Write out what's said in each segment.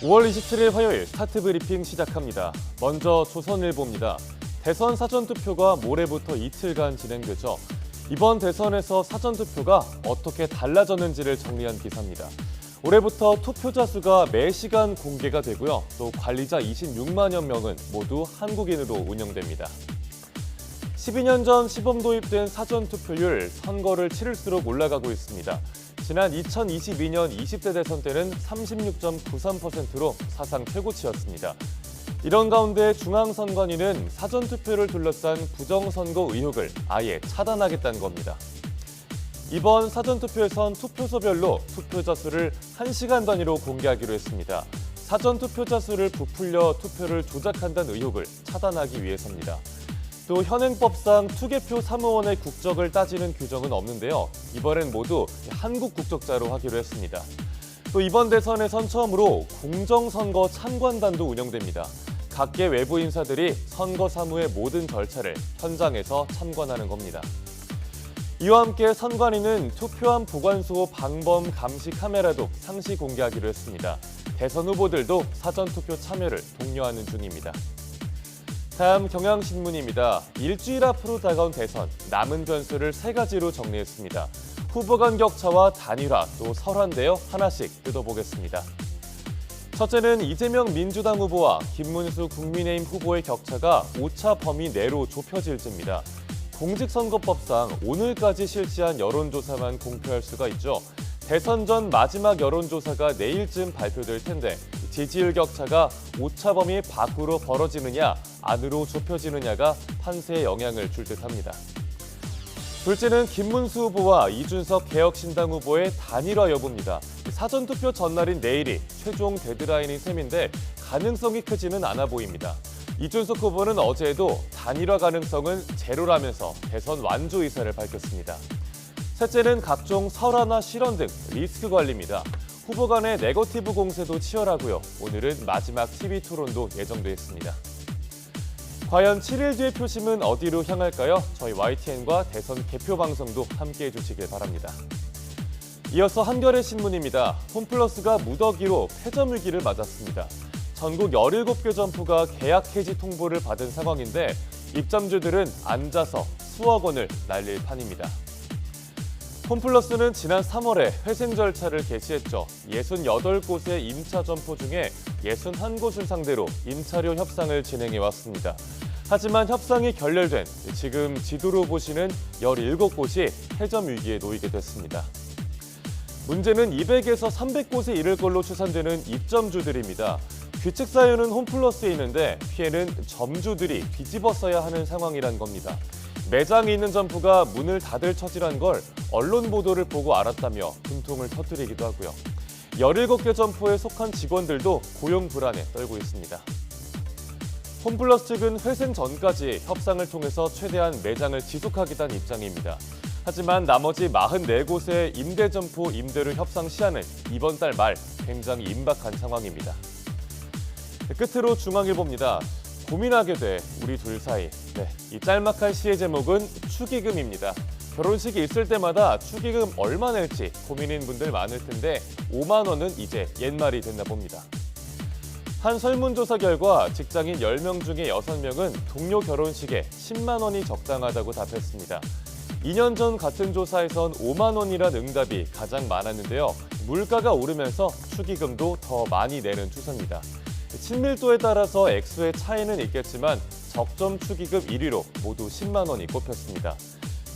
5월 27일 화요일 스타트 브리핑 시작합니다. 먼저 조선일보입니다. 대선 사전투표가 모레부터 이틀간 진행되죠. 이번 대선에서 사전투표가 어떻게 달라졌는지를 정리한 기사입니다. 올해부터 투표자 수가 매시간 공개가 되고요. 또 관리자 26만여 명은 모두 한국인으로 운영됩니다. 12년 전 시범 도입된 사전투표율 선거를 치를수록 올라가고 있습니다. 지난 2022년 20대 대선 때는 36.93%로 사상 최고치였습니다. 이런 가운데 중앙선관위는 사전투표를 둘러싼 부정선거 의혹을 아예 차단하겠다는 겁니다. 이번 사전투표에선 투표소별로 투표자 수를 1시간 단위로 공개하기로 했습니다. 사전투표자 수를 부풀려 투표를 조작한다는 의혹을 차단하기 위해서입니다. 또 현행법상 투개표 사무원의 국적을 따지는 규정은 없는데요. 이번엔 모두 한국 국적자로 하기로 했습니다. 또 이번 대선에선 처음으로 공정선거 참관단도 운영됩니다. 각계 외부 인사들이 선거 사무의 모든 절차를 현장에서 참관하는 겁니다. 이와 함께 선관위는 투표함 보관소 방범 감시 카메라도 상시 공개하기로 했습니다. 대선 후보들도 사전투표 참여를 독려하는 중입니다. 다음 경향신문입니다. 일주일 앞으로 다가온 대선, 남은 변수를 3가지로 정리했습니다. 후보 간 격차와 단일화, 또 설화인데요. 하나씩 뜯어보겠습니다. 첫째는 이재명 민주당 후보와 김문수 국민의힘 후보의 격차가 오차 범위 내로 좁혀질지입니다. 공직선거법상 오늘까지 실시한 여론조사만 공표할 수가 있죠. 대선 전 마지막 여론조사가 내일쯤 발표될 텐데 지지율 격차가 오차 범위 밖으로 벌어지느냐, 안으로 좁혀지느냐가 판세에 영향을 줄 듯합니다. 둘째는 김문수 후보와 이준석 개혁신당 후보의 단일화 여부입니다. 사전투표 전날인 내일이 최종 데드라인인 셈인데 가능성이 크지는 않아 보입니다. 이준석 후보는 어제도 단일화 가능성은 제로라면서 대선 완주 의사를 밝혔습니다. 셋째는 각종 설화나 실언 등 리스크 관리입니다. 후보 간의 네거티브 공세도 치열하고요. 오늘은 마지막 TV 토론도 예정돼 있습니다. 과연 7일 뒤의 표심은 어디로 향할까요? 저희 YTN과 대선 개표 방송도 함께해 주시길 바랍니다. 이어서 한겨레 신문입니다. 홈플러스가 무더기로 패점 위기를 맞았습니다. 전국 17개 점포가 계약 해지 통보를 받은 상황인데 입점주들은 앉아서 수억 원을 날릴 판입니다. 홈플러스는 지난 3월에 회생 절차를 개시했죠. 68곳의 임차 점포 중에 61곳을 상대로 임차료 협상을 진행해왔습니다. 하지만 협상이 결렬된 지금 지도로 보시는 17곳이 폐점 위기에 놓이게 됐습니다. 문제는 200에서 300곳에 이를 걸로 추산되는 입점주들입니다. 규칙 사유는 홈플러스에 있는데 피해는 점주들이 뒤집어써야 하는 상황이란 겁니다. 매장이 있는 점포가 문을 닫을 처지란 걸 언론 보도를 보고 알았다며 분통을 터뜨리기도 하고요. 17개 점포에 속한 직원들도 고용 불안에 떨고 있습니다. 홈플러스 측은 회생 전까지 협상을 통해서 최대한 매장을 지속하겠다는 입장입니다. 하지만 나머지 44곳의 임대점포 임대료 협상 시한은 이번 달 말 굉장히 임박한 상황입니다. 끝으로 중앙일보입니다. 고민하게 돼 우리 둘 사이. 이 짤막한 시의 제목은 축의금입니다. 결혼식이 있을 때마다 축의금 얼마 낼지 고민인 분들 많을 텐데 5만 원은 이제 옛말이 됐나 봅니다. 한 설문조사 결과 직장인 10명 중에 6명은 동료 결혼식에 10만 원이 적당하다고 답했습니다. 2년 전 같은 조사에선 5만 원이란 응답이 가장 많았는데요. 물가가 오르면서 축의금도 더 많이 내는 추세입니다. 친밀도에 따라서 액수의 차이는 있겠지만 적정 축의금 1위로 모두 10만 원이 꼽혔습니다.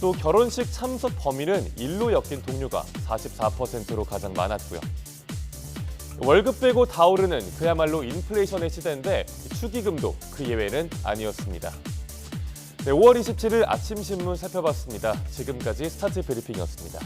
또 결혼식 참석 범위는 일로 엮인 동료가 44%로 가장 많았고요. 월급 빼고 다 오르는 그야말로 인플레이션의 시대인데 축의금도 그 예외는 아니었습니다. 5월 27일 아침 신문 살펴봤습니다. 지금까지 스타트 브리핑이었습니다.